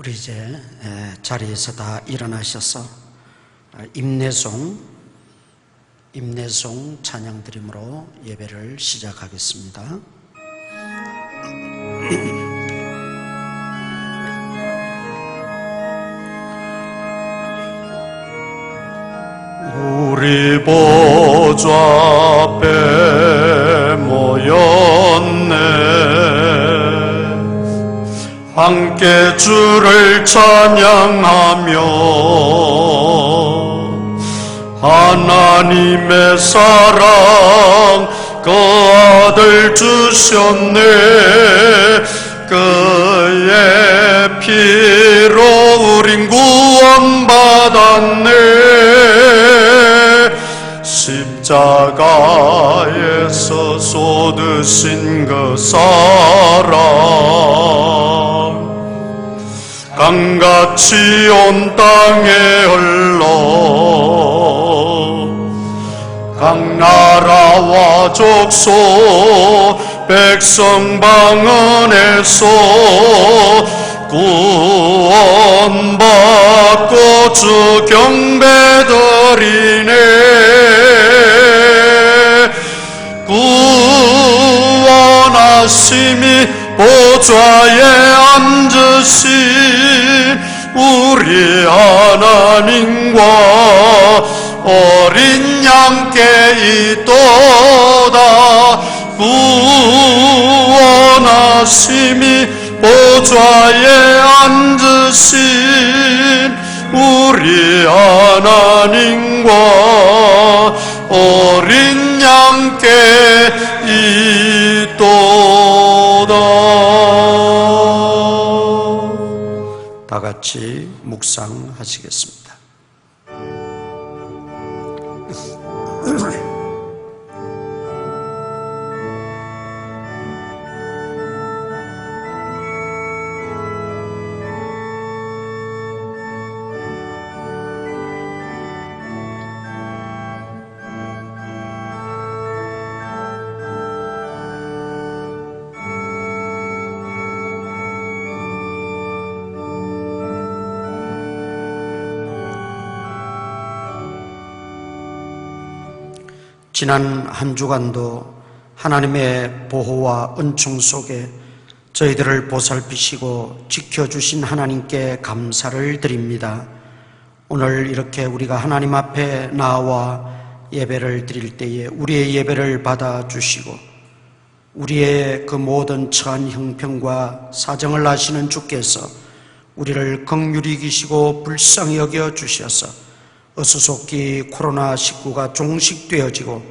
우리 이제 자리에서 다 일어나셔서 임내송 찬양 드림으로 예배를 시작하겠습니다. 우리 보좌 앞에 모였네. 함께 주를 찬양하며 하나님의 사랑 그 아들 주셨네. 그의 피로 우린 구원받았네. 십자가에서 쏟으신 그 사랑 강같이 온 땅에 흘러 각 나라와 족속 백성 방언에서 구원받고 주 경배드리네. 구원하심이 보좌에 앉으신 우리 하나님과 어린 양께 있도다. 구원하심이 보좌에 앉으신 우리 하나님과 어린 양께 있도다. 다 같이 묵상하시겠습니다. 지난 한 주간도 하나님의 보호와 은총 속에 저희들을 보살피시고 지켜주신 하나님께 감사를 드립니다. 오늘 이렇게 우리가 하나님 앞에 나와 예배를 드릴 때에 우리의 예배를 받아주시고 우리의 그 모든 처한 형편과 사정을 아시는 주께서 우리를 긍휼히 여기시고 불쌍히 여겨주셔서 어수속히 코로나19가 종식되어지고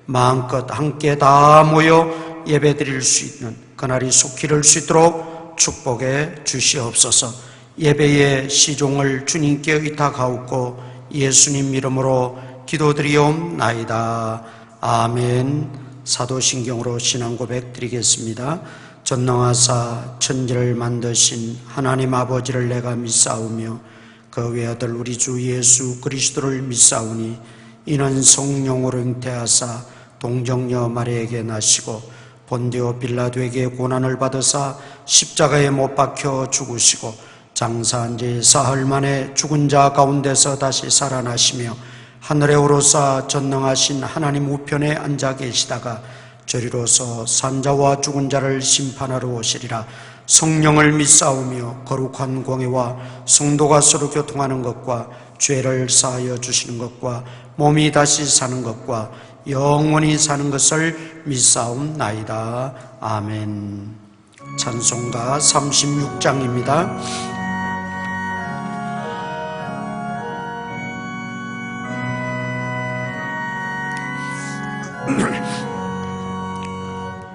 마음껏 함께 다 모여 예배드릴 수 있는 그날이 속히 이를 수 있도록 축복해 주시옵소서. 예배의 시종을 주님께 의탁하옵고 예수님 이름으로 기도드리옵나이다. 아멘. 사도신경으로 신앙고백 드리겠습니다. 전능하사 천지를 만드신 하나님 아버지를 내가 믿사오며 그 외아들 우리 주 예수 그리스도를 믿사오니 이는 성령으로 잉태하사 동정녀 마리아에게 나시고 본디오 빌라도에게 고난을 받으사 십자가에 못 박혀 죽으시고 장사한 지 사흘 만에 죽은 자 가운데서 다시 살아나시며 하늘에 오르사 전능하신 하나님 우편에 앉아 계시다가 저리로서 산자와 죽은 자를 심판하러 오시리라. 성령을 믿사오며 거룩한 공회와 성도가 서로 교통하는 것과 죄를 사하여 주시는 것과 몸이 다시 사는 것과 영원히 사는 것을 믿사옵나이다. 아멘. 찬송가 36장입니다.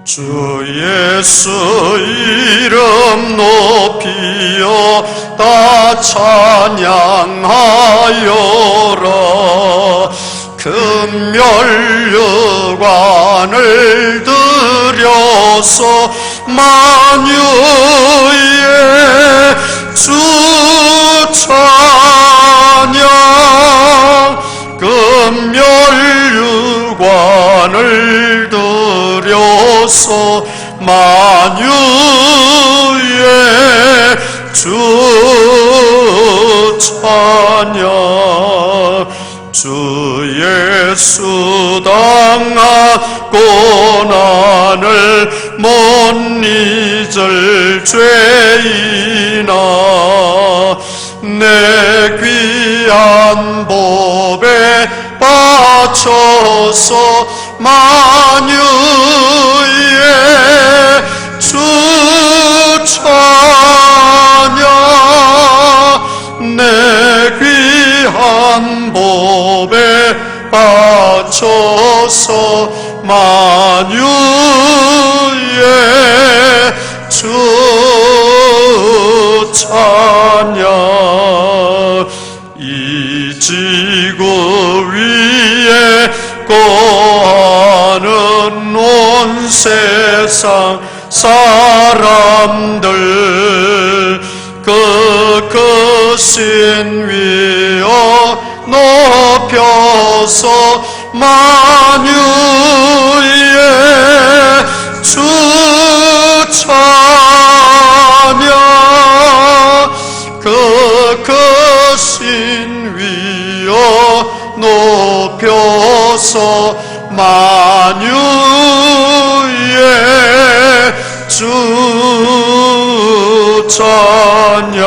주 예수 이름 높이어 다 찬양하여라. 금멸류관을 들여서 만유의 주 찬양. 금멸류관을 들여서 만유의 주 주관을 못 잊을 죄인아 내 귀한 법에 바쳐서 만유의 주 찬양 내 귀한 법에 바쳐서 만유의 주 찬양 이 지구 위에 거하는 온 세상 사람들 그 크신 위어 높여서 만유의 주 찬양 그 크신 위어 높여서 만유의 주 찬양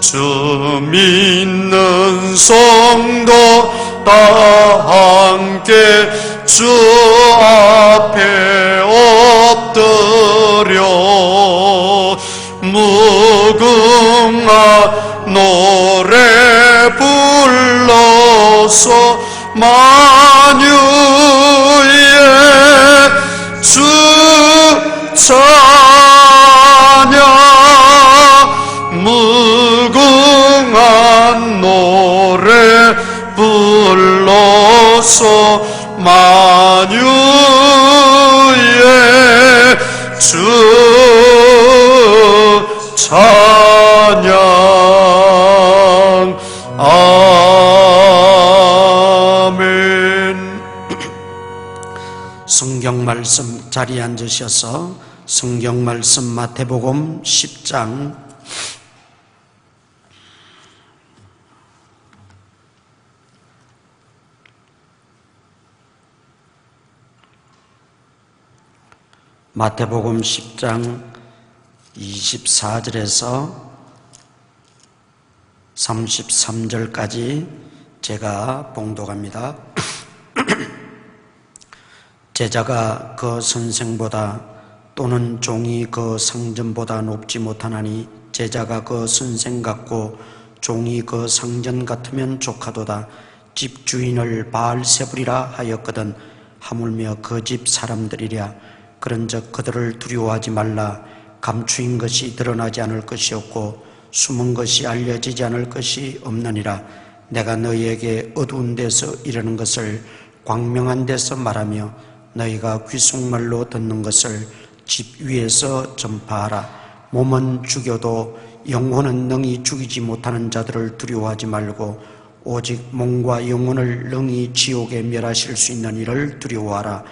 주 믿는 성도 다 함께 주 앞에 엎드려 무궁한 노래 불러서 만유의 주 찬양 무궁한 노래 불러서 만유의 주 찬양 아멘. 성경 말씀 자리에 앉으셔서 성경 말씀 마태복음 10장 마태복음 10장 24절에서 33절까지 제가 봉독합니다. 제자가 그 선생보다 또는 종이 그 상전보다 높지 못하나니 제자가 그 선생 같고 종이 그 상전 같으면 족하도다. 집 주인을 바알세불이라 하였거든 하물며 그 집 사람들이랴. 그런즉 그들을 두려워하지 말라. 감추인 것이 드러나지 않을 것이 없고 숨은 것이 알려지지 않을 것이 없느니라. 내가 너희에게 어두운 데서 이르는 것을 광명한 데서 말하며 너희가 귓속말로 듣는 것을 집 위에서 전파하라. 몸은 죽여도 영혼은 능히 죽이지 못하는 자들을 두려워하지 말고 오직 몸과 영혼을 능히 지옥에 멸하실 수 있는 이를 두려워하라.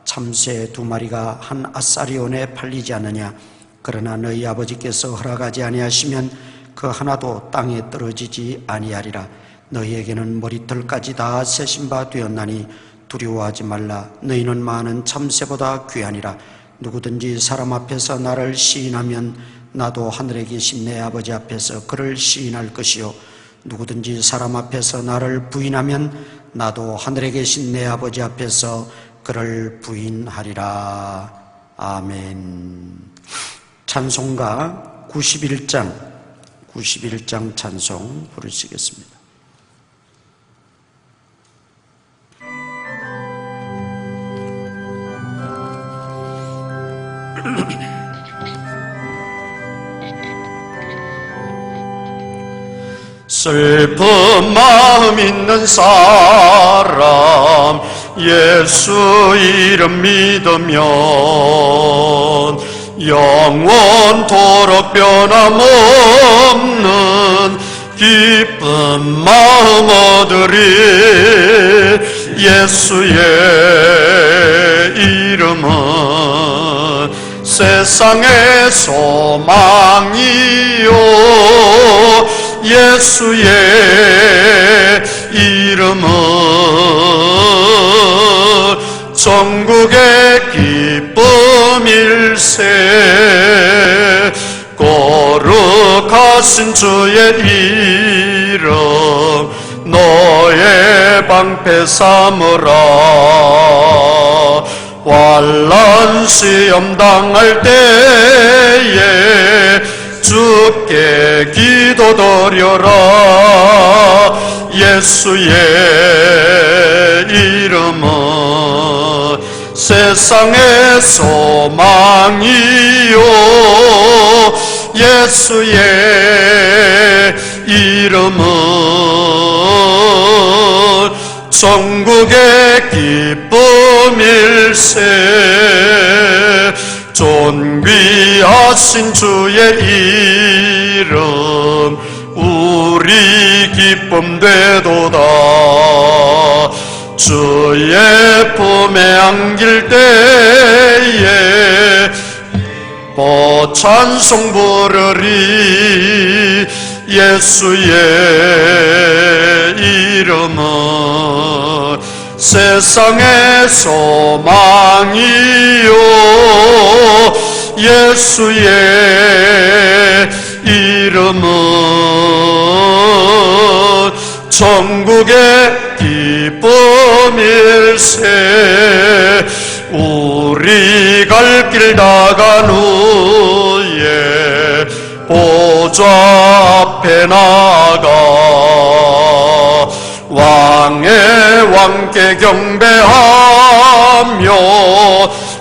참새 2마리가 한 아사리온에 팔리지 않느냐. 그러나 너희 아버지께서 허락하지 아니하시면 그 하나도 땅에 떨어지지 아니하리라. 너희에게는 머리털까지 다 세신 바 되었나니 두려워하지 말라. 너희는 많은 참새보다 귀하니라. 누구든지 사람 앞에서 나를 시인하면 나도 하늘에 계신 내 아버지 앞에서 그를 시인할 것이요 누구든지 사람 앞에서 나를 부인하면 나도 하늘에 계신 내 아버지 앞에서 그를 부인하리라. 아멘. 찬송가 91장 찬송 부르시겠습니다. 슬픈 마음 있는 사람 예수 이름 믿으면 영원토록 변함없는 기쁜 마음 얻으리. 예수의 이름은 세상의 소망이요 예수의 이름은 천국의 기쁨일세. 거룩하신 주의 이름 너의 방패 삼으라. 환난 시험 당할 때에 주께 기도드려라. 예수의 이름은 세상의 소망이요, 예수의 이름은 천국의 기쁨일세. 존귀하신 주의 이름 우리 기쁨 되도다. 주의 품에 안길 때에 찬송 부르리. 예수의 이름은 세상의 소망이요, 예수의 이름은 천국의 기쁨일세. 우리 갈 길 나간 후에 보좌 앞에 나가 왕의 왕께 경배하며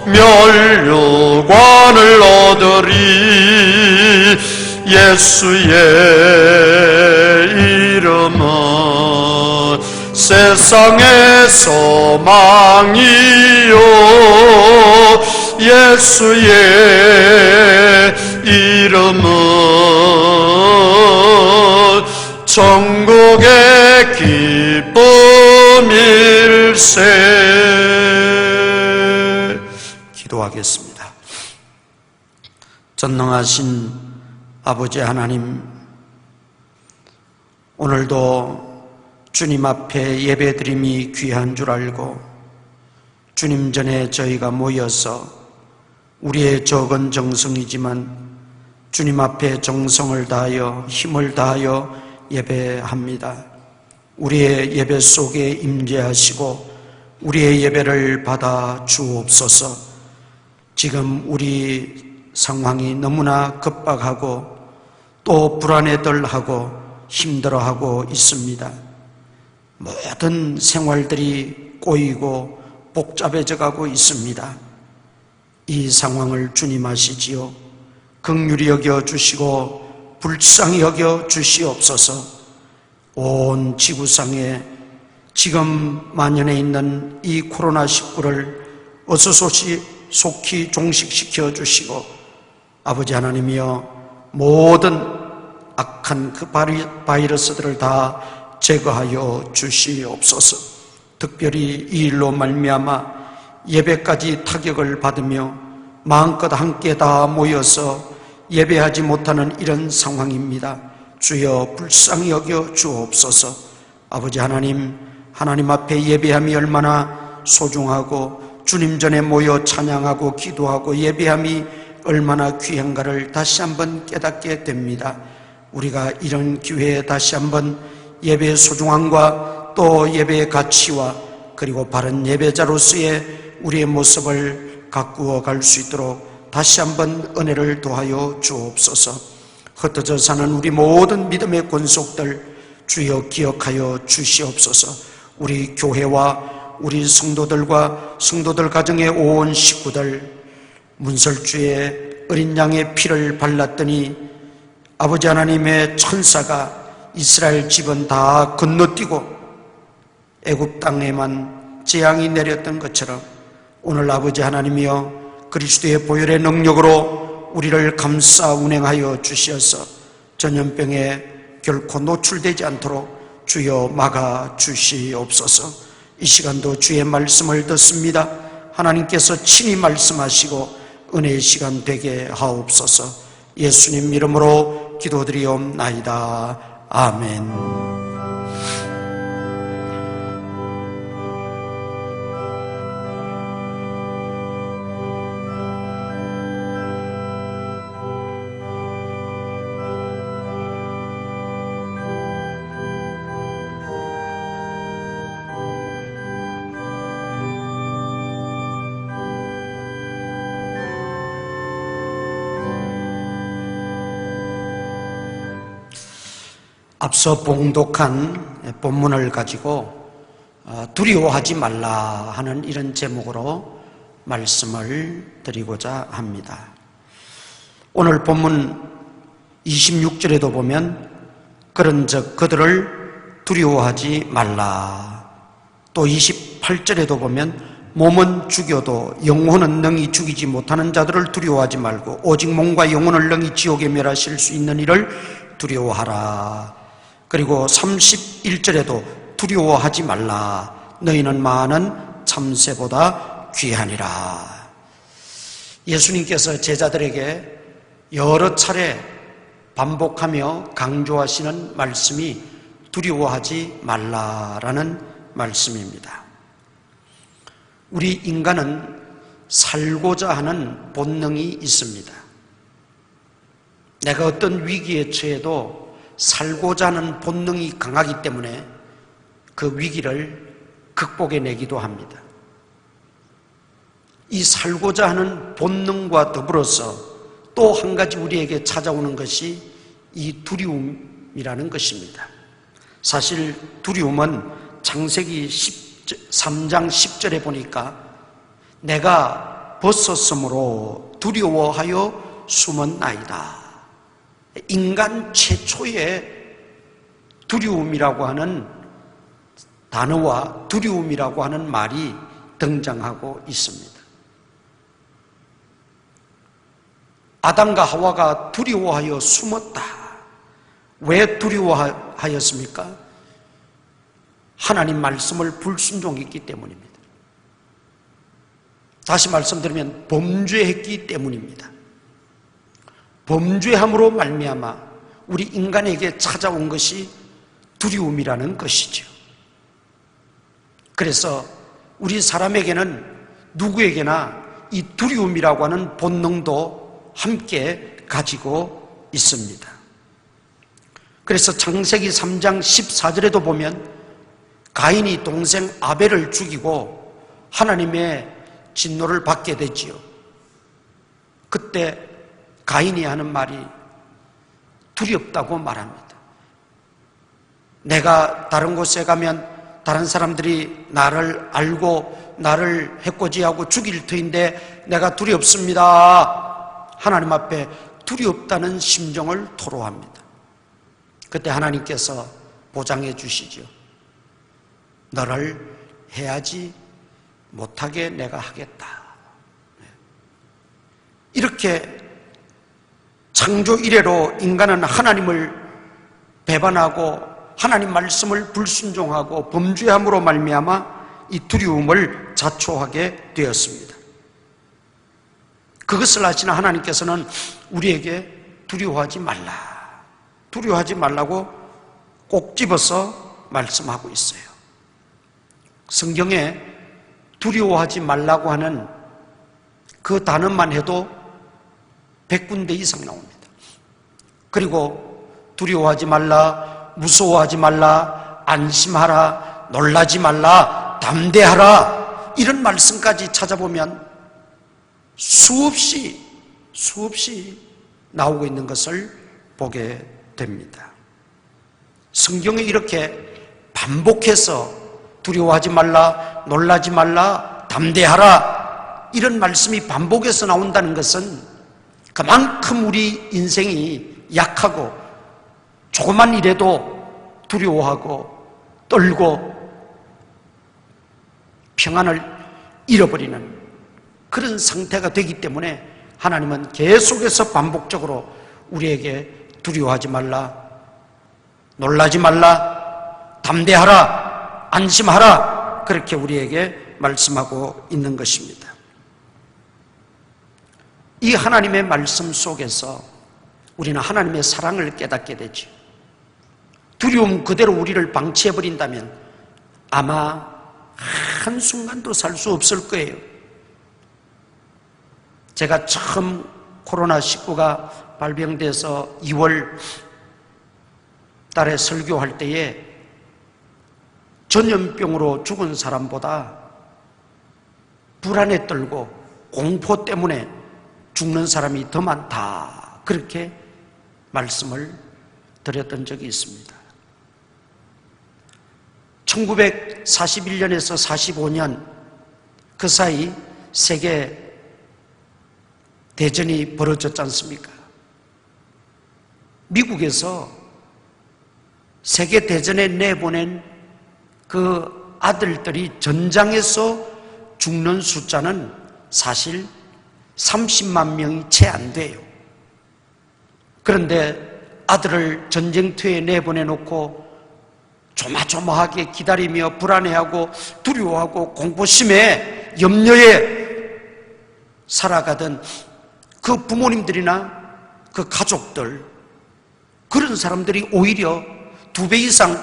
면류관을 얻으리. 예수의 이름은 세상의 소망이요, 예수의 이름은 천국의 기쁨일세. 기도하겠습니다. 전능하신 아버지 하나님, 오늘도 주님 앞에 예배드림이 귀한 줄 알고 주님 전에 저희가 모여서 우리의 적은 정성이지만 주님 앞에 정성을 다하여 힘을 다하여 예배합니다. 우리의 예배 속에 임재하시고 우리의 예배를 받아 주옵소서. 지금 우리 상황이 너무나 급박하고 또 불안해들하고 힘들어하고 있습니다. 모든 생활들이 꼬이고 복잡해져 가고 있습니다. 이 상황을 주님 아시지요. 긍휼히 여겨 주시고 불쌍히 여겨 주시옵소서. 온 지구상에 지금 만연해 있는 이 코로나19를 어서 속히 종식시켜 주시고, 아버지 하나님이여, 모든 악한 그 바이러스들을 다 제거하여 주시옵소서. 특별히 이 일로 말미암아 예배까지 타격을 받으며 마음껏 함께 다 모여서 예배하지 못하는 이런 상황입니다. 주여 불쌍히 여겨 주옵소서. 아버지 하나님, 하나님 앞에 예배함이 얼마나 소중하고 주님 전에 모여 찬양하고 기도하고 예배함이 얼마나 귀한가를 다시 한번 깨닫게 됩니다. 우리가 이런 기회에 다시 한번 예배의 소중함과 또 예배의 가치와 그리고 바른 예배자로서의 우리의 모습을 가꾸어 갈 수 있도록 다시 한번 은혜를 도하여 주옵소서. 흩어져 사는 우리 모든 믿음의 권속들 주여 기억하여 주시옵소서. 우리 교회와 우리 성도들과 성도들 가정의 온 식구들, 문설주의 어린 양의 피를 발랐더니 아버지 하나님의 천사가 이스라엘 집은 다 건너뛰고 애굽 땅에만 재앙이 내렸던 것처럼 오늘 아버지 하나님이여 그리스도의 보혈의 능력으로 우리를 감싸 운행하여 주시어서 전염병에 결코 노출되지 않도록 주여 막아 주시옵소서. 이 시간도 주의 말씀을 듣습니다. 하나님께서 친히 말씀하시고 은혜의 시간 되게 하옵소서. 예수님 이름으로 기도드리옵나이다. 아멘. 앞서 봉독한 본문을 가지고 두려워하지 말라 하는 이런 제목으로 말씀을 드리고자 합니다. 오늘 본문 26절에도 보면 그런즉 그들을 두려워하지 말라. 또 28절에도 보면 몸은 죽여도 영혼은 능히 죽이지 못하는 자들을 두려워하지 말고 오직 몸과 영혼을 능히 지옥에 멸하실 수 있는 이를 두려워하라. 그리고 31절에도 두려워하지 말라. 너희는 많은 참새보다 귀하니라. 예수님께서 제자들에게 여러 차례 반복하며 강조하시는 말씀이 두려워하지 말라라는 말씀입니다. 우리 인간은 살고자 하는 본능이 있습니다. 내가 어떤 위기에 처해도 살고자 하는 본능이 강하기 때문에 그 위기를 극복해내기도 합니다. 이 살고자 하는 본능과 더불어서 또 한 가지 우리에게 찾아오는 것이 이 두려움이라는 것입니다. 사실 두려움은 창세기 3장 10절에 보니까 내가 벗었으므로 두려워하여 숨었나이다. 인간 최초의 두려움이라고 하는 단어와 두려움이라고 하는 말이 등장하고 있습니다. 아담과 하와가 두려워하여 숨었다. 왜 두려워하였습니까? 하나님 말씀을 불순종했기 때문입니다. 다시 말씀드리면 범죄했기 때문입니다. 범죄함으로 말미암아 우리 인간에게 찾아온 것이 두려움이라는 것이죠. 그래서 우리 사람에게는 누구에게나 이 두려움이라고 하는 본능도 함께 가지고 있습니다. 그래서 창세기 3장 14절에도 보면 가인이 동생 아벨을 죽이고 하나님의 진노를 받게 되지요. 그때 가인이 하는 말이 두렵다고 말합니다. 내가 다른 곳에 가면 다른 사람들이 나를 알고 나를 해코지하고 죽일 터인데 내가 두렵습니다. 하나님 앞에 두렵다는 심정을 토로합니다. 그때 하나님께서 보장해 주시죠. 너를 해하지 못하게 내가 하겠다. 이렇게 창조 이래로 인간은 하나님을 배반하고 하나님 말씀을 불순종하고 범죄함으로 말미암아 이 두려움을 자초하게 되었습니다. 그것을 아시는 하나님께서는 우리에게 두려워하지 말라, 두려워하지 말라고 꼭 집어서 말씀하고 있어요. 성경에 두려워하지 말라고 하는 그 단어만 해도 100군데 이상 나옵니다. 그리고 두려워하지 말라, 무서워하지 말라, 안심하라, 놀라지 말라, 담대하라 이런 말씀까지 찾아보면 수없이 나오고 있는 것을 보게 됩니다. 성경에 이렇게 반복해서 두려워하지 말라, 놀라지 말라, 담대하라 이런 말씀이 반복해서 나온다는 것은 그만큼 우리 인생이 약하고 조그만 일에도 두려워하고 떨고 평안을 잃어버리는 그런 상태가 되기 때문에 하나님은 계속해서 반복적으로 우리에게 두려워하지 말라, 놀라지 말라, 담대하라, 안심하라 그렇게 우리에게 말씀하고 있는 것입니다. 이 하나님의 말씀 속에서 우리는 하나님의 사랑을 깨닫게 되죠. 두려움 그대로 우리를 방치해버린다면 아마 한순간도 살 수 없을 거예요. 제가 처음 코로나19가 발병돼서 2월 달에 설교할 때에 전염병으로 죽은 사람보다 불안에 떨고 공포 때문에 죽는 사람이 더 많다 그렇게 말씀을 드렸던 적이 있습니다. 1941년에서 45년 그 사이 세계 대전이 벌어졌지 않습니까? 미국에서 세계 대전에 내보낸 그 아들들이 전장에서 죽는 숫자는 사실 30만 명이 채 안 돼요. 그런데 아들을 전쟁터에 내보내놓고 조마조마하게 기다리며 불안해하고 두려워하고 공포심에 염려에 살아가던 그 부모님들이나 그 가족들, 그런 사람들이 오히려 2배 이상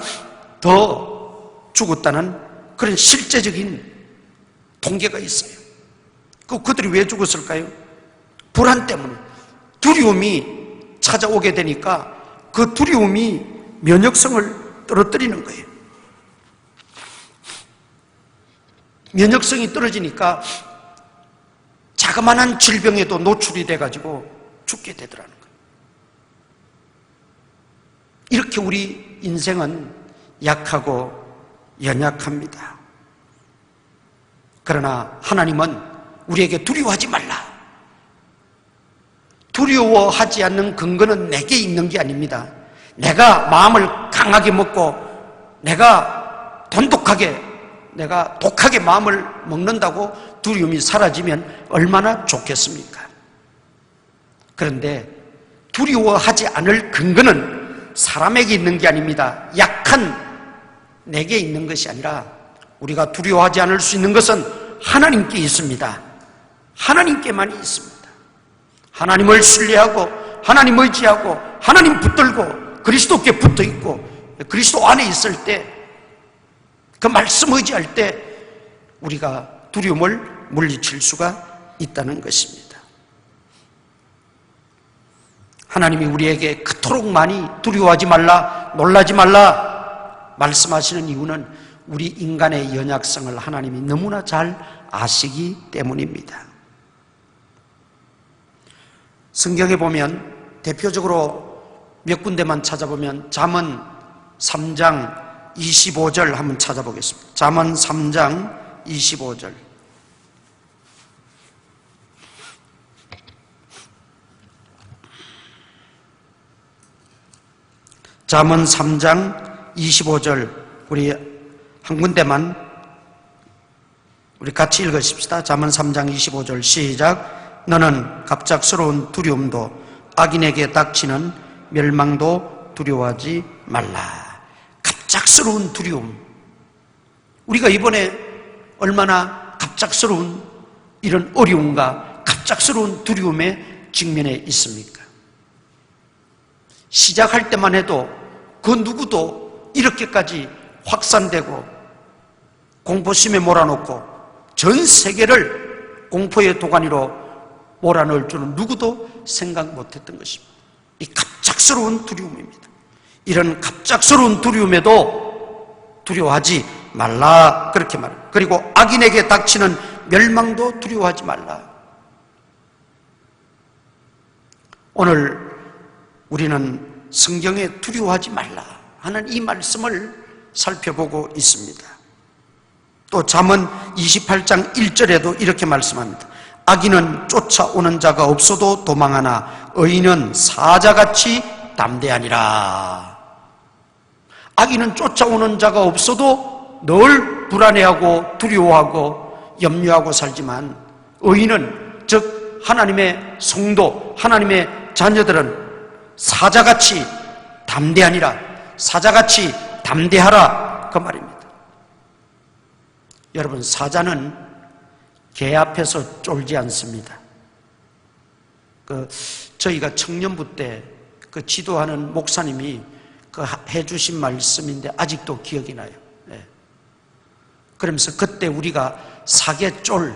더 죽었다는 그런 실제적인 통계가 있어요. 그들이 왜 죽었을까요? 불안 때문에. 두려움이 찾아오게 되니까 그 두려움이 면역성을 떨어뜨리는 거예요. 면역성이 떨어지니까 자그마한 질병에도 노출이 돼가지고 죽게 되더라는 거예요. 이렇게 우리 인생은 약하고 연약합니다. 그러나 하나님은 우리에게 두려워하지 말라. 두려워하지 않는 근거는 내게 있는 게 아닙니다. 내가 마음을 강하게 먹고 내가 독하게 마음을 먹는다고 두려움이 사라지면 얼마나 좋겠습니까? 그런데 두려워하지 않을 근거는 사람에게 있는 게 아닙니다. 약한 내게 있는 것이 아니라 우리가 두려워하지 않을 수 있는 것은 하나님께 있습니다. 하나님께만 있습니다. 하나님을 신뢰하고 하나님 의지하고 하나님 붙들고 그리스도께 붙어있고 그리스도 안에 있을 때, 그 말씀 의지할 때 우리가 두려움을 물리칠 수가 있다는 것입니다. 하나님이 우리에게 그토록 많이 두려워하지 말라, 놀라지 말라 말씀하시는 이유는 우리 인간의 연약성을 하나님이 너무나 잘 아시기 때문입니다. 성경에 보면 대표적으로 몇 군데만 찾아보면 잠언 3장 25절 한번 찾아보겠습니다. 잠언 3장 25절. 잠언 3장 25절 우리 한 군데만 우리 같이 읽으십시다. 잠언 3장 25절 시작. 너는 갑작스러운 두려움도 악인에게 닥치는 멸망도 두려워하지 말라. 갑작스러운 두려움. 우리가 이번에 얼마나 갑작스러운 이런 어려움과 갑작스러운 두려움에 직면해 있습니까? 시작할 때만 해도 그 누구도 이렇게까지 확산되고 공포심에 몰아넣고 전 세계를 공포의 도가니로 몰아넣을 줄은 누구도 생각 못했던 것입니다. 이 갑작스러운 두려움입니다. 이런 갑작스러운 두려움에도 두려워하지 말라 그렇게 말합니다. 그리고 악인에게 닥치는 멸망도 두려워하지 말라. 오늘 우리는 성경에 두려워하지 말라 하는 이 말씀을 살펴보고 있습니다. 또 잠언 28장 1절에도 이렇게 말씀합니다. 악인은 쫓아오는 자가 없어도 도망하나 의인은 사자같이 담대하니라. 악인은 쫓아오는 자가 없어도 늘 불안해하고 두려워하고 염려하고 살지만 의인은 즉 하나님의 성도, 하나님의 자녀들은 사자같이 담대하니라. 사자같이 담대하라 그 말입니다. 여러분, 사자는 개 앞에서 쫄지 않습니다. 저희가 청년부 때 그 지도하는 목사님이 해주신 말씀인데 아직도 기억이 나요. 네. 그러면서 그때 우리가 사계쫄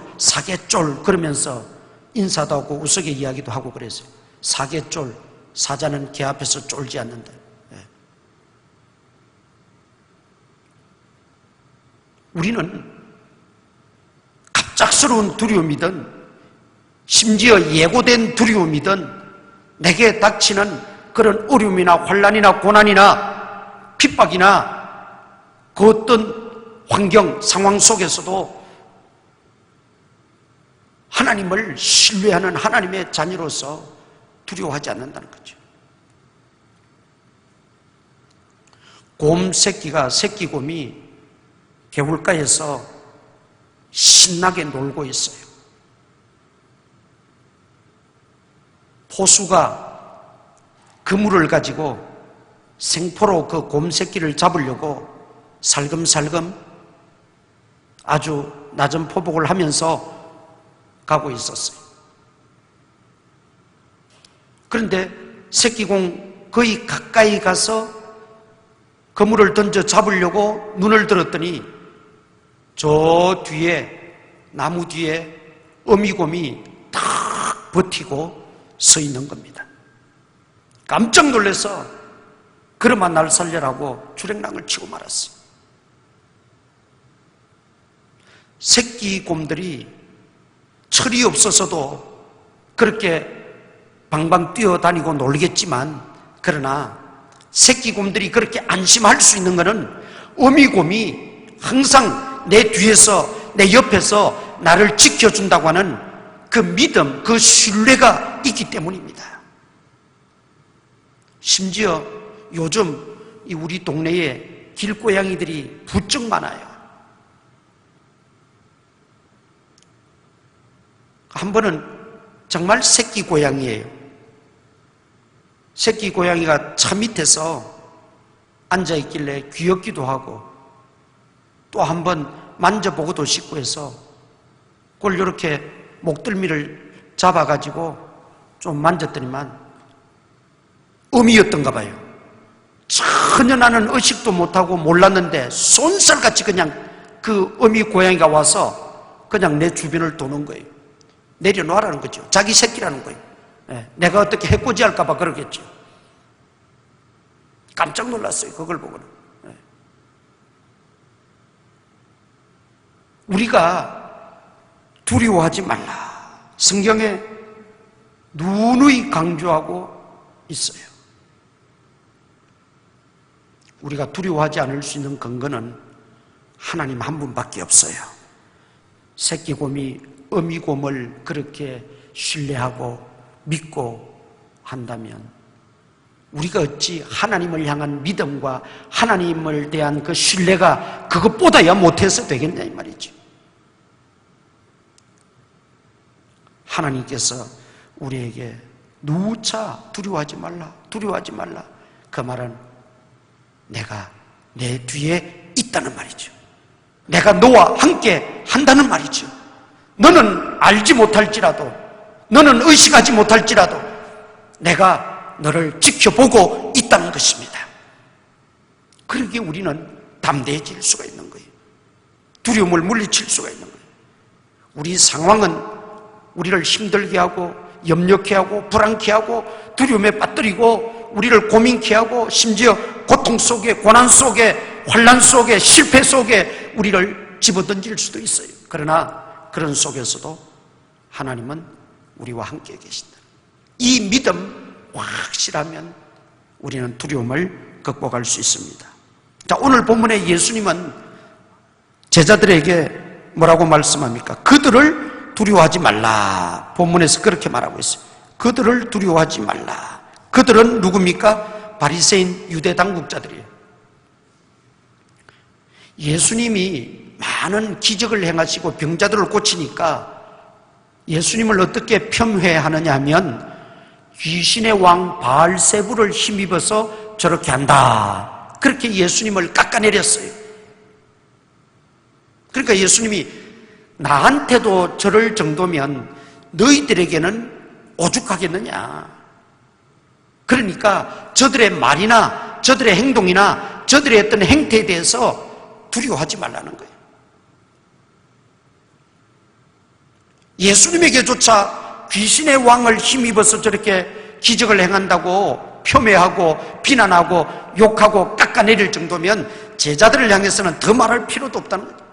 그러면서 인사도 하고 우스개 이야기도 하고 그랬어요. 사계쫄, 사자는 개 앞에서 쫄지 않는다. 네. 우리는 갑작스러운 두려움이든 심지어 예고된 두려움이든 내게 닥치는 그런 어려움이나 환난이나 고난이나 핍박이나 그 어떤 환경, 상황 속에서도 하나님을 신뢰하는 하나님의 자녀로서 두려워하지 않는다는 거죠. 곰 새끼가, 새끼곰이 개울가에서 신나게 놀고 있어요. 포수가 그물을 가지고 생포로 그 곰 새끼를 잡으려고 살금살금 아주 낮은 포복을 하면서 가고 있었어요. 그런데 새끼공 거의 가까이 가서 그물을 던져 잡으려고 눈을 들었더니 저 뒤에, 나무 뒤에 어미곰이 탁 버티고 서 있는 겁니다. 깜짝 놀라서 그러마 날 살려라고 주랭랑을 치고 말았어요. 새끼곰들이 철이 없어서도 그렇게 방방 뛰어다니고 놀겠지만, 그러나 새끼곰들이 그렇게 안심할 수 있는 것은 어미곰이 항상 내 뒤에서, 내 옆에서 나를 지켜준다고 하는 그 믿음, 그 신뢰가 있기 때문입니다. 심지어 요즘 우리 동네에 길고양이들이 부쩍 많아요. 한 번은 정말 새끼 고양이예요. 새끼 고양이가 차 밑에서 앉아있길래 귀엽기도 하고, 또 한 번 만져보고도 싶고 해서 그걸 이렇게 목덜미를 잡아가지고 좀 만졌더니만 어미였던가 봐요. 전혀 나는 의식도 못하고 몰랐는데 손살같이 그냥 그 어미 고양이가 와서 그냥 내 주변을 도는 거예요. 내려놓으라는 거죠. 자기 새끼라는 거예요. 내가 어떻게 해코지할까 봐 그러겠죠. 깜짝 놀랐어요, 그걸 보고는. 우리가 두려워하지 말라, 성경에 누누이 강조하고 있어요. 우리가 두려워하지 않을 수 있는 근거는 하나님 한 분밖에 없어요. 새끼곰이 어미곰을 그렇게 신뢰하고 믿고 한다면 우리가 어찌 하나님을 향한 믿음과 하나님을 대한 그 신뢰가 그것보다야 못해서 되겠냐 이 말이죠. 하나님께서 우리에게 누차 두려워하지 말라, 두려워하지 말라, 그 말은 내가 내 뒤에 있다는 말이죠. 내가 너와 함께 한다는 말이죠. 너는 알지 못할지라도, 너는 의식하지 못할지라도 내가 너를 지켜보고 있다는 것입니다. 그러기에 우리는 담대해질 수가 있는 거예요. 두려움을 물리칠 수가 있는 거예요. 우리 상황은 우리를 힘들게 하고 염려케 하고 불안케 하고 두려움에 빠뜨리고 우리를 고민케 하고 심지어 고통 속에, 고난 속에, 환난 속에, 실패 속에 우리를 집어던질 수도 있어요. 그러나 그런 속에서도 하나님은 우리와 함께 계신다. 이 믿음 확실하면 우리는 두려움을 극복할 수 있습니다. 자, 오늘 본문에 예수님은 제자들에게 뭐라고 말씀합니까? 그들을 두려워하지 말라. 본문에서 그렇게 말하고 있어요. 그들을 두려워하지 말라. 그들은 누굽니까? 바리새인 유대 당국자들이에요. 예수님이 많은 기적을 행하시고 병자들을 고치니까 예수님을 어떻게 폄훼하느냐 하면 귀신의 왕 바알세부를 힘입어서 저렇게 한다, 그렇게 예수님을 깎아내렸어요. 그러니까 예수님이 나한테도 저럴 정도면 너희들에게는 오죽하겠느냐. 그러니까 저들의 말이나 저들의 행동이나 저들의 어떤 행태에 대해서 두려워하지 말라는 거예요. 예수님에게조차 귀신의 왕을 힘입어서 저렇게 기적을 행한다고 폄훼하고 비난하고 욕하고 깎아내릴 정도면 제자들을 향해서는 더 말할 필요도 없다는 거죠.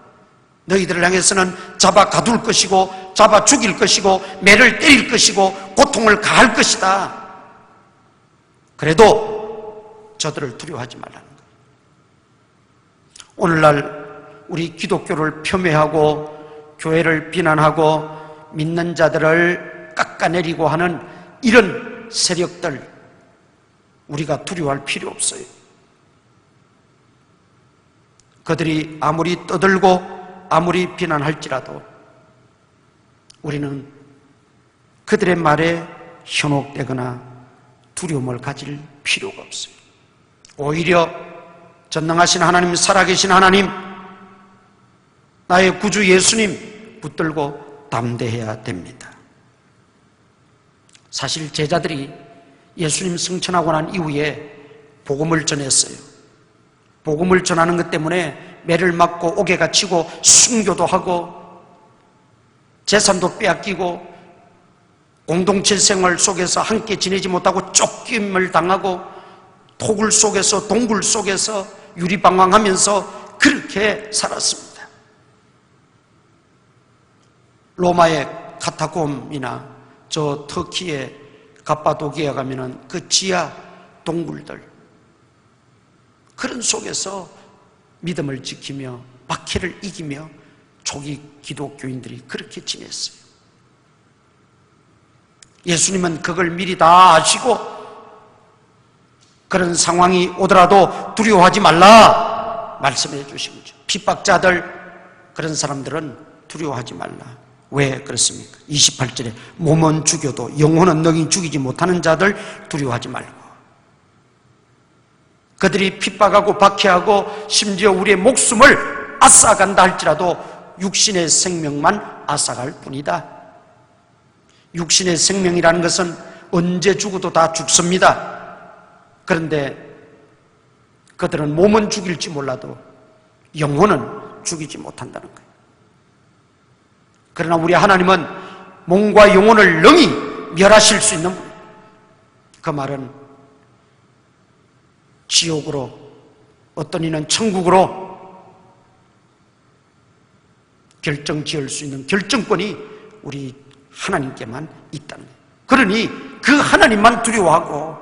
너희들을 향해서는 잡아 가둘 것이고 잡아 죽일 것이고 매를 때릴 것이고 고통을 가할 것이다. 그래도 저들을 두려워하지 말라는 거예요. 오늘날 우리 기독교를 폄훼하고 교회를 비난하고 믿는 자들을 깎아내리고 하는 이런 세력들, 우리가 두려워할 필요 없어요. 그들이 아무리 떠들고 아무리 비난할지라도 우리는 그들의 말에 현혹되거나 두려움을 가질 필요가 없어요. 오히려 전능하신 하나님, 살아계신 하나님, 나의 구주 예수님 붙들고 담대해야 됩니다. 사실 제자들이 예수님 승천하고 난 이후에 복음을 전했어요. 복음을 전하는 것 때문에 매를 맞고 옥에 갇히고 순교도 하고 재산도 빼앗기고 공동체 생활 속에서 함께 지내지 못하고 쫓김을 당하고 토굴 속에서 동굴 속에서 유리방황하면서 그렇게 살았습니다. 로마의 카타콤이나 저 터키의 갑바도기에 가면은 그 지하 동굴들, 그런 속에서 믿음을 지키며 박해를 이기며 초기 기독교인들이 그렇게 지냈어요. 예수님은 그걸 미리 다 아시고 그런 상황이 오더라도 두려워하지 말라 말씀해 주신 거죠. 핍박자들, 그런 사람들은 두려워하지 말라. 왜 그렇습니까? 28절에 몸은 죽여도 영혼은 능히 죽이지 못하는 자들 두려워하지 말고. 그들이 핍박하고 박해하고 심지어 우리의 목숨을 앗아간다 할지라도 육신의 생명만 앗아갈 뿐이다. 육신의 생명이라는 것은 언제 죽어도 다 죽습니다. 그런데 그들은 몸은 죽일지 몰라도 영혼은 죽이지 못한다는 거예요. 그러나 우리 하나님은 몸과 영혼을 능히 멸하실 수 있는 분이에요. 그 말은 지옥으로, 어떤 이는 천국으로 결정 지을 수 있는 결정권이 우리 하나님께만 있다는 거예요. 그러니 그 하나님만 두려워하고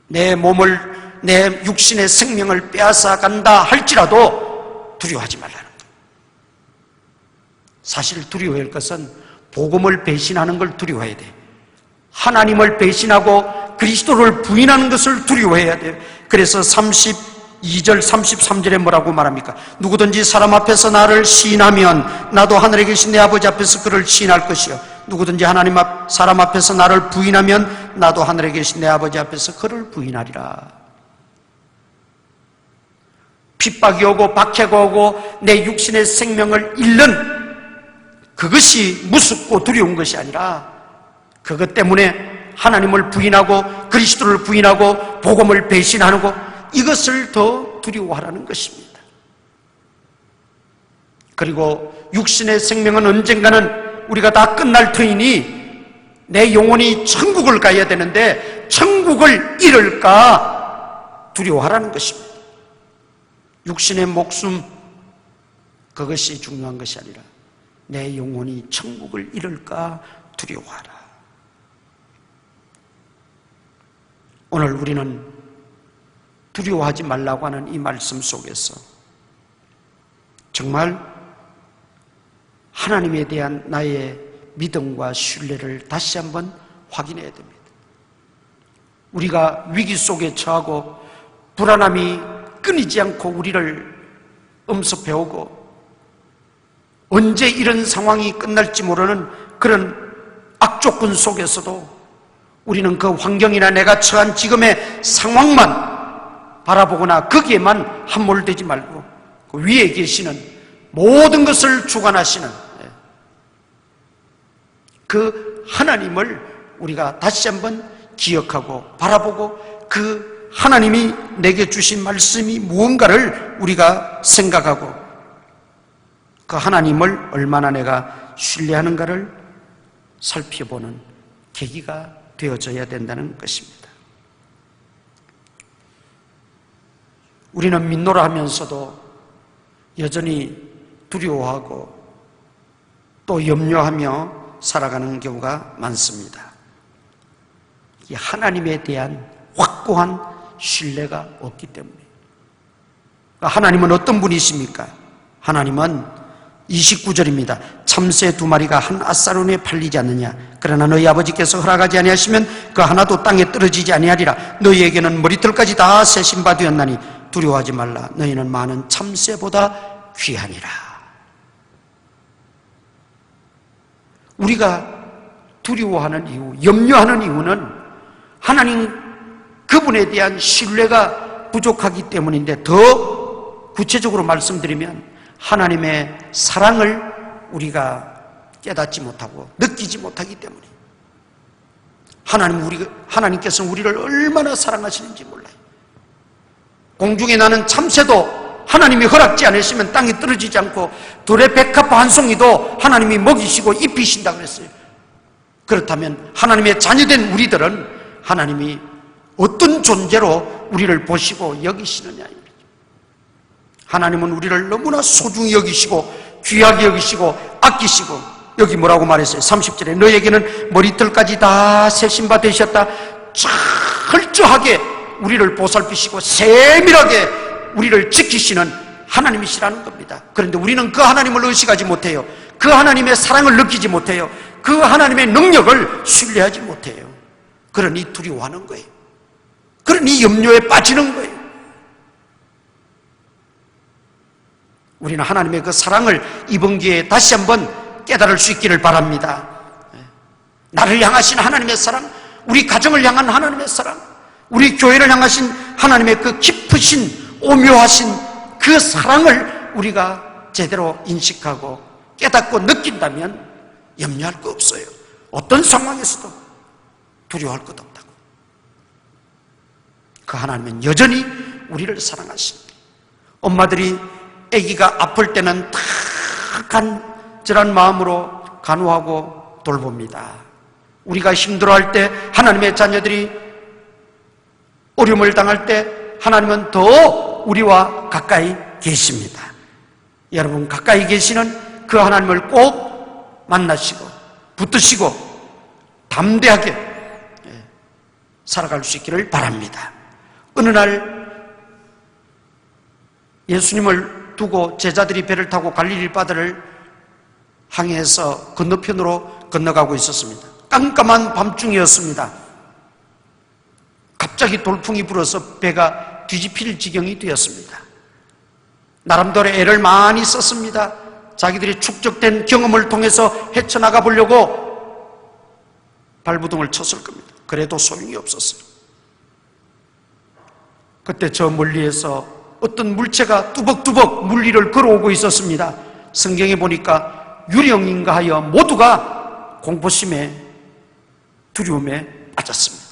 내 몸을, 내 육신의 생명을 빼앗아 간다 할지라도 두려워하지 말라는 거예요. 사실 두려워할 것은 복음을 배신하는 걸 두려워해야 돼. 하나님을 배신하고 그리스도를 부인하는 것을 두려워해야 돼요. 그래서 32절 33절에 뭐라고 말합니까? 누구든지 사람 앞에서 나를 시인하면 나도 하늘에 계신 내 아버지 앞에서 그를 시인할 것이요, 누구든지 사람 앞에서 나를 부인하면 나도 하늘에 계신 내 아버지 앞에서 그를 부인하리라. 핍박이 오고 박해가 오고 내 육신의 생명을 잃는 그것이 무섭고 두려운 것이 아니라 그것 때문에 하나님을 부인하고 그리스도를 부인하고 복음을 배신하고 이것을 더 두려워하라는 것입니다. 그리고 육신의 생명은 언젠가는 우리가 다 끝날 터이니 내 영혼이 천국을 가야 되는데 천국을 잃을까 두려워하라는 것입니다. 육신의 목숨, 그것이 중요한 것이 아니라 내 영혼이 천국을 잃을까 두려워하라. 오늘 우리는 두려워하지 말라고 하는 이 말씀 속에서 정말 하나님에 대한 나의 믿음과 신뢰를 다시 한번 확인해야 됩니다. 우리가 위기 속에 처하고 불안함이 끊이지 않고 우리를 엄습해오고 언제 이런 상황이 끝날지 모르는 그런 악조건 속에서도 우리는 그 환경이나 내가 처한 지금의 상황만 바라보거나 거기에만 함몰되지 말고 그 위에 계시는 모든 것을 주관하시는 그 하나님을 우리가 다시 한번 기억하고 바라보고 그 하나님이 내게 주신 말씀이 무언가를 우리가 생각하고 그 하나님을 얼마나 내가 신뢰하는가를 살펴보는 계기가 되어져야 된다는 것입니다. 우리는 믿노라 하면서도 여전히 두려워하고 또 염려하며 살아가는 경우가 많습니다. 이 하나님에 대한 확고한 신뢰가 없기 때문에. 하나님은 어떤 분이십니까? 하나님은 29절입니다. 참새 2마리가 한 앗사론에 팔리지 않느냐. 그러나 너희 아버지께서 허락하지 아니하시면 그 하나도 땅에 떨어지지 아니하리라. 너희에게는 머리털까지 다 세신 바 되었나니 두려워하지 말라. 너희는 많은 참새보다 귀하니라. 우리가 두려워하는 이유, 염려하는 이유는 하나님 그분에 대한 신뢰가 부족하기 때문인데, 더 구체적으로 말씀드리면 하나님의 사랑을 우리가 깨닫지 못하고 느끼지 못하기 때문에, 하나님께서는 우리를 얼마나 사랑하시는지 몰라요. 공중에 나는 참새도 하나님이 허락지 않으시면 땅에 떨어지지 않고, 들의 백합화 한 송이도 하나님이 먹이시고 입히신다 그랬어요. 그렇다면 하나님의 자녀된 우리들은 하나님이 어떤 존재로 우리를 보시고 여기시느냐. 하나님은 우리를 너무나 소중히 여기시고 귀하게 여기시고 아끼시고, 여기 뭐라고 말했어요? 30절에 너에게는 머리털까지 다 세신 바 되셨다. 철저하게 우리를 보살피시고 세밀하게 우리를 지키시는 하나님이시라는 겁니다. 그런데 우리는 그 하나님을 의식하지 못해요. 그 하나님의 사랑을 느끼지 못해요. 그 하나님의 능력을 신뢰하지 못해요. 그러니 두려워하는 거예요. 그러니 염려에 빠지는 거예요. 우리는 하나님의 그 사랑을 이번 기회에 다시 한번 깨달을 수 있기를 바랍니다. 나를 향하신 하나님의 사랑, 우리 가정을 향한 하나님의 사랑, 우리 교회를 향하신 하나님의 그 깊으신 오묘하신 그 사랑을 우리가 제대로 인식하고 깨닫고 느낀다면 염려할 거 없어요. 어떤 상황에서도 두려워할 것 없다고. 그 하나님은 여전히 우리를 사랑하십니다. 엄마들이 아기가 아플 때는 다 간절한 마음으로 간호하고 돌봅니다. 우리가 힘들어할 때, 하나님의 자녀들이 어려움을 당할 때 하나님은 더 우리와 가까이 계십니다. 여러분, 가까이 계시는 그 하나님을 꼭 만나시고 붙드시고 담대하게 살아갈 수 있기를 바랍니다. 어느 날 예수님을 두고 제자들이 배를 타고 갈릴리 바다를 항해해서 건너편으로 건너가고 있었습니다. 깜깜한 밤중이었습니다. 갑자기 돌풍이 불어서 배가 뒤집힐 지경이 되었습니다. 나름대로 애를 많이 썼습니다. 자기들이 축적된 경험을 통해서 헤쳐나가 보려고 발부둥을 쳤을 겁니다. 그래도 소용이 없었어요. 그때 저 멀리에서 어떤 물체가 뚜벅뚜벅 물 위를 걸어오고 있었습니다. 성경에 보니까 유령인가 하여 모두가 공포심에 두려움에 빠졌습니다.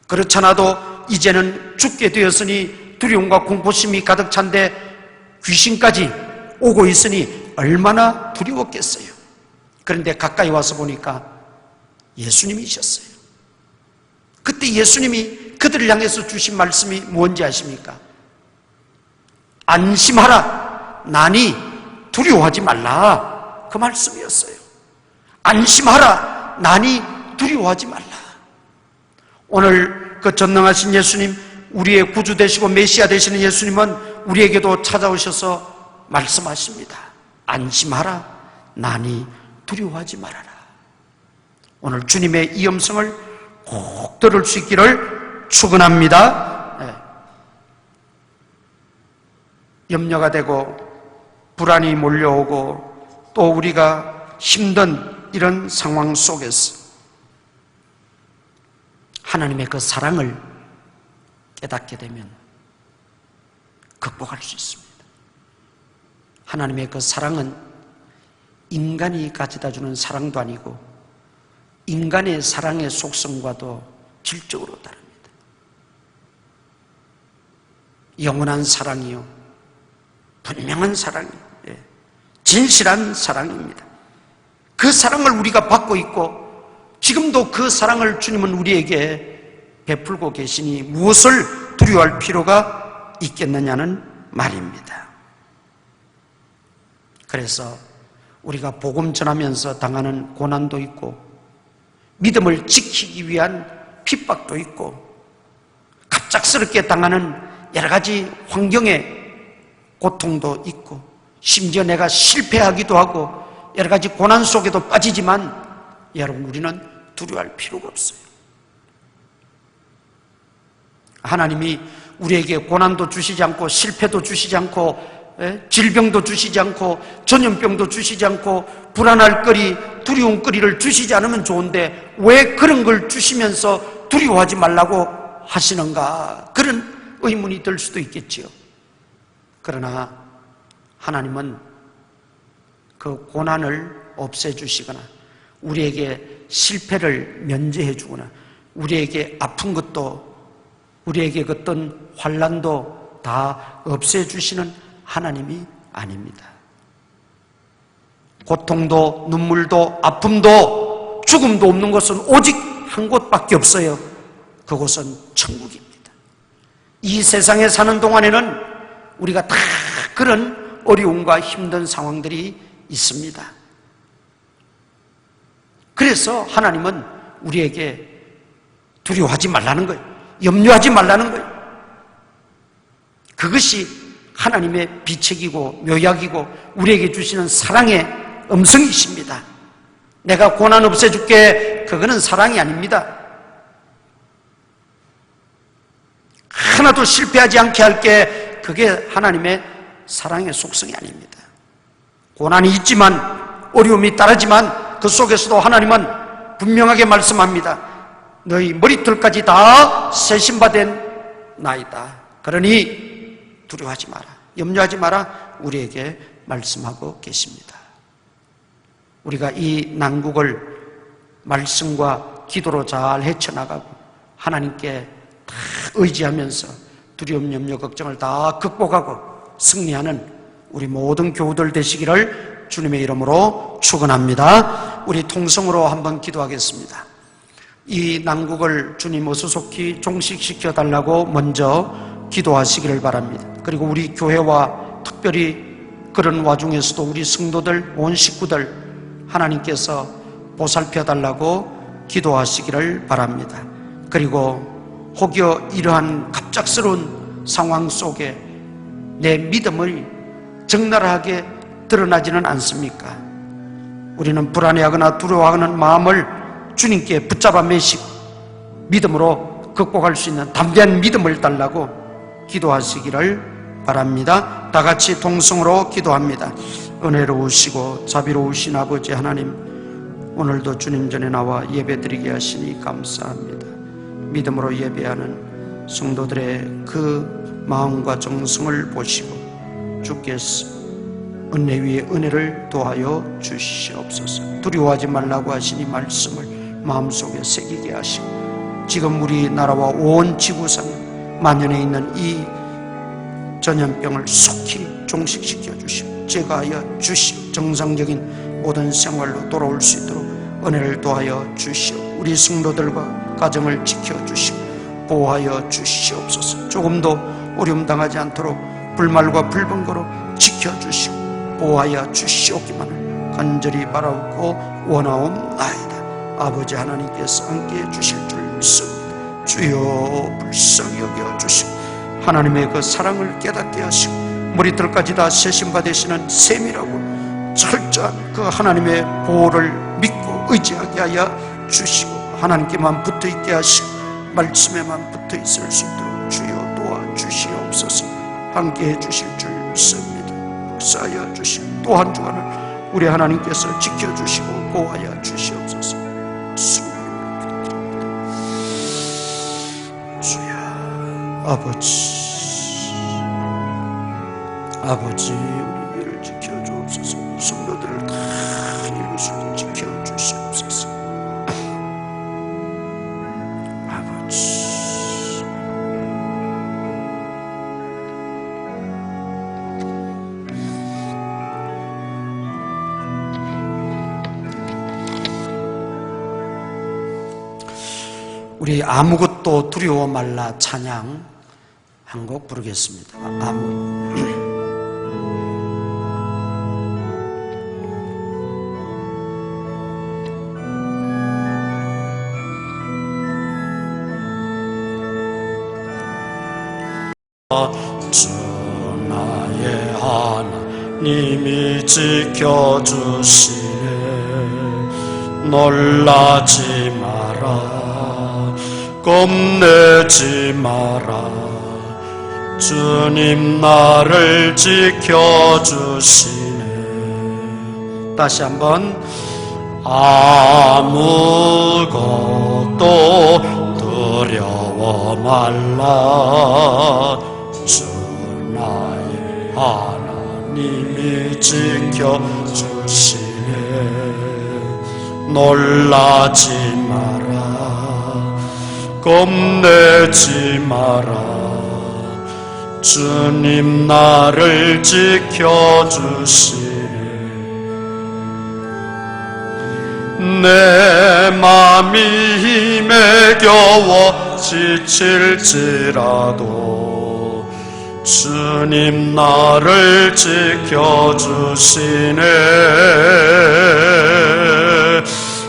그렇잖아도 이제는 죽게 되었으니 두려움과 공포심이 가득 찬데 귀신까지 오고 있으니 얼마나 두려웠겠어요. 그런데 가까이 와서 보니까 예수님이셨어요. 그때 예수님이 그들을 향해서 주신 말씀이 뭔지 아십니까? 안심하라, 나니 두려워하지 말라. 그 말씀이었어요. 안심하라, 나니 두려워하지 말라. 오늘 그 전능하신 예수님, 우리의 구주 되시고 메시아 되시는 예수님은 우리에게도 찾아오셔서 말씀하십니다. 안심하라, 나니 두려워하지 말아라. 오늘 주님의 이 음성을 꼭 들을 수 있기를 축원합니다. 염려가 되고 불안이 몰려오고 또 우리가 힘든 이런 상황 속에서 하나님의 그 사랑을 깨닫게 되면 극복할 수 있습니다. 하나님의 그 사랑은 인간이 가져다주는 사랑도 아니고 인간의 사랑의 속성과도 질적으로 다릅니다. 영원한 사랑이요, 분명한 사랑이요, 진실한 사랑입니다. 그 사랑을 우리가 받고 있고 지금도 그 사랑을 주님은 우리에게 베풀고 계시니 무엇을 두려워할 필요가 있겠느냐는 말입니다. 그래서 우리가 복음 전하면서 당하는 고난도 있고 믿음을 지키기 위한 핍박도 있고 갑작스럽게 당하는 여러 가지 환경의 고통도 있고 심지어 내가 실패하기도 하고 여러 가지 고난 속에도 빠지지만 여러분, 우리는 두려워할 필요가 없어요. 하나님이 우리에게 고난도 주시지 않고 실패도 주시지 않고 질병도 주시지 않고 전염병도 주시지 않고 불안할 거리, 두려운 거리를 주시지 않으면 좋은데 왜 그런 걸 주시면서 두려워하지 말라고 하시는가? 그런 의문이 들 수도 있겠지요. 그러나 하나님은 그 고난을 없애주시거나 우리에게 실패를 면제해 주거나 우리에게 아픈 것도 우리에게 어떤 환난도 다 없애주시는 하나님이 아닙니다. 고통도 눈물도 아픔도 죽음도 없는 곳은 오직 한 곳밖에 없어요. 그곳은 천국입니다. 이 세상에 사는 동안에는 우리가 다 그런 어려움과 힘든 상황들이 있습니다. 그래서 하나님은 우리에게 두려워하지 말라는 거예요. 염려하지 말라는 거예요. 그것이 하나님의 비책이고 묘약이고 우리에게 주시는 사랑의 음성이십니다. 내가 고난 없애줄게, 그거는 사랑이 아닙니다. 하나도 실패하지 않게 할게, 그게 하나님의 사랑의 속성이 아닙니다. 고난이 있지만, 어려움이 따르지만 그 속에서도 하나님은 분명하게 말씀합니다. 너희 머리털까지 다 세심받은 나이다. 그러니 두려워하지 마라, 염려하지 마라, 우리에게 말씀하고 계십니다. 우리가 이 난국을 말씀과 기도로 잘 헤쳐나가고 하나님께 다 의지하면서 두려움, 염려, 걱정을 다 극복하고 승리하는 우리 모든 교우들 되시기를 주님의 이름으로 축원합니다. 우리 통성으로 한번 기도하겠습니다. 이 난국을 주님 어수속히 종식시켜 달라고 먼저 기도하시기를 바랍니다. 그리고 우리 교회와 특별히 그런 와중에서도 우리 성도들, 온 식구들 하나님께서 보살펴 달라고 기도하시기를 바랍니다. 그리고 혹여 이러한 갑작스러운 상황 속에 내 믿음을 적나라하게 드러나지는 않습니까? 우리는 불안해하거나 두려워하는 마음을 주님께 붙잡아 매시고 믿음으로 극복할 수 있는 담대한 믿음을 달라고 기도하시기를 바랍니다. 다 같이 동성으로 기도합니다. 은혜로우시고 자비로우신 아버지 하나님, 오늘도 주님 전에 나와 예배드리게 하시니 감사합니다. 믿음으로 예배하는 성도들의 그 마음과 정성을 보시고 주께서 은혜 위에 은혜를 더하여 주시옵소서. 두려워하지 말라고 하시니 말씀을 마음속에 새기게 하시고 지금 우리나라와 온 지구상 만연해 있는 이 전염병을 속히 종식시켜 주시고 제거하여 주시오. 정상적인 모든 생활로 돌아올 수 있도록 은혜를 더하여 주시오. 우리 성도들과 가정을 지켜주시고 보호하여 주시옵소서. 조금도 어려움 당하지 않도록 불말과 불번거로 지켜주시고 보호하여 주시옵기만을 간절히 바라고 원하옵나이다. 아버지 하나님께서 함께해 주실 줄 믿습니다. 주여 불쌍히 여겨주시고 하나님의 그 사랑을 깨닫게 하시고 머리털까지 다 세심받으시는 세밀하고 철저한 그 하나님의 보호를 믿고 의지하게 하여 주시고 하나님께만 붙어있게 하시고 말씀에만 붙어있을 수 있도록 주여 도와주시옵소서. 함께해 주실 줄 믿습니다. 역사하여 주시고 또 한 주간을 우리 하나님께서 지켜주시고 보호하여 주시옵소서. 주야 아버지 우리 일을 지켜주옵소서. 성도들을 다 이루시고 지켜주시옵소서. 아버지 우리 아무것도 두려워 말라 찬양 한 곡 부르겠습니다. 주 나의 하나 님이 지켜주시네. 놀라지 마라, 겁내지 마라. 주님 나를 지켜주시네. 다시 한번. 아무것도 두려워 말라. 주 나의 하나님이 지켜주시네. 놀라지 마라, 겁내지 마라. 주님 나를 지켜주시네. 내 맘이 힘에 겨워 지칠지라도 주님 나를 지켜주시네.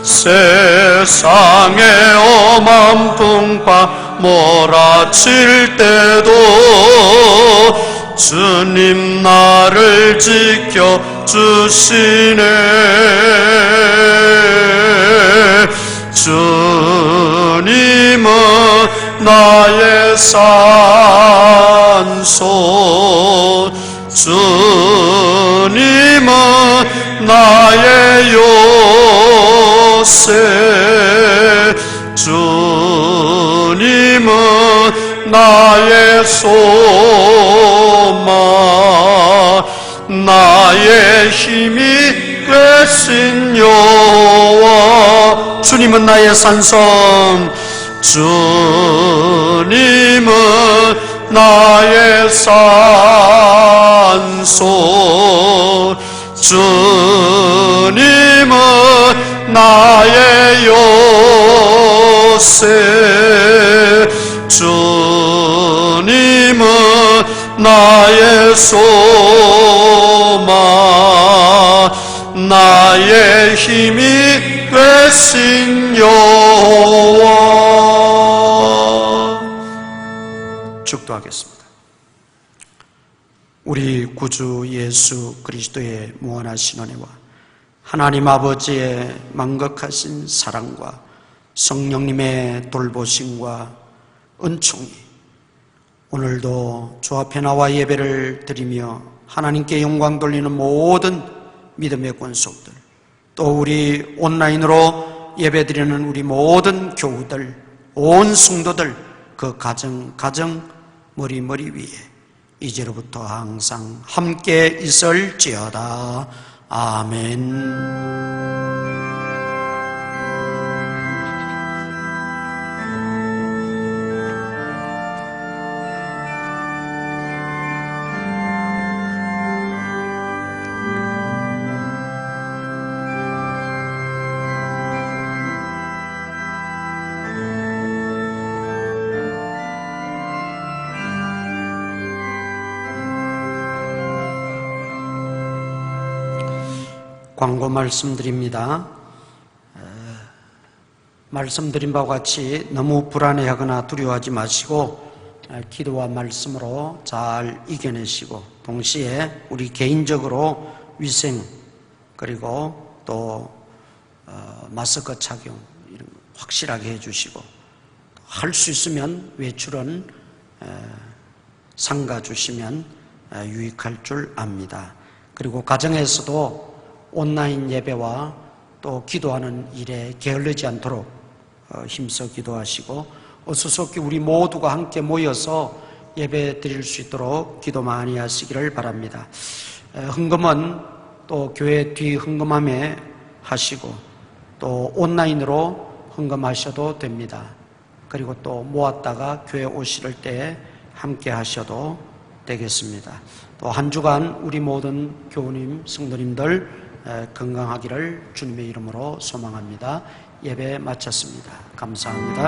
세상의 엄한 풍파 몰아칠 때도 주님 나를 지켜주시네. 주님은 나의 산소, 주님은 나의 요새, 주님은 나의 소망, 나의 힘이 되신 여호와. 주님은 나의 산성, 주님은 나의 산소, 주님은 나의 요새, 주님은 나의 소망, 나의 힘이 되신 여호와. 축도하겠습니다. 우리 구주 예수 그리스도의 무한하신 은혜와 하나님 아버지의 만극하신 사랑과 성령님의 돌보심과 은총이 오늘도 주 앞에 나와 예배를 드리며 하나님께 영광 돌리는 모든 믿음의 권속들, 또 우리 온라인으로 예배드리는 우리 모든 교우들, 온 성도들, 그 가정 머리 위에 이제로부터 항상 함께 있을지어다. 아멘. 광고 말씀드립니다. 말씀드린 바와 같이 너무 불안해하거나 두려워하지 마시고 기도와 말씀으로 잘 이겨내시고, 동시에 우리 개인적으로 위생 그리고 또 마스크 착용 이런 거 확실하게 해주시고, 할 수 있으면 외출은 삼가 주시면 유익할 줄 압니다. 그리고 가정에서도 온라인 예배와 또 기도하는 일에 게을르지 않도록 힘써 기도하시고, 어수선하게 우리 모두가 함께 모여서 예배 드릴 수 있도록 기도 많이 하시기를 바랍니다. 헌금은 또 교회 뒤 헌금함에 하시고, 또 온라인으로 헌금하셔도 됩니다. 그리고 또 모았다가 교회 오실 때 함께 하셔도 되겠습니다. 또 한 주간 우리 모든 교우님, 성도님들 건강하기를 주님의 이름으로 소망합니다. 예배 마쳤습니다. 감사합니다.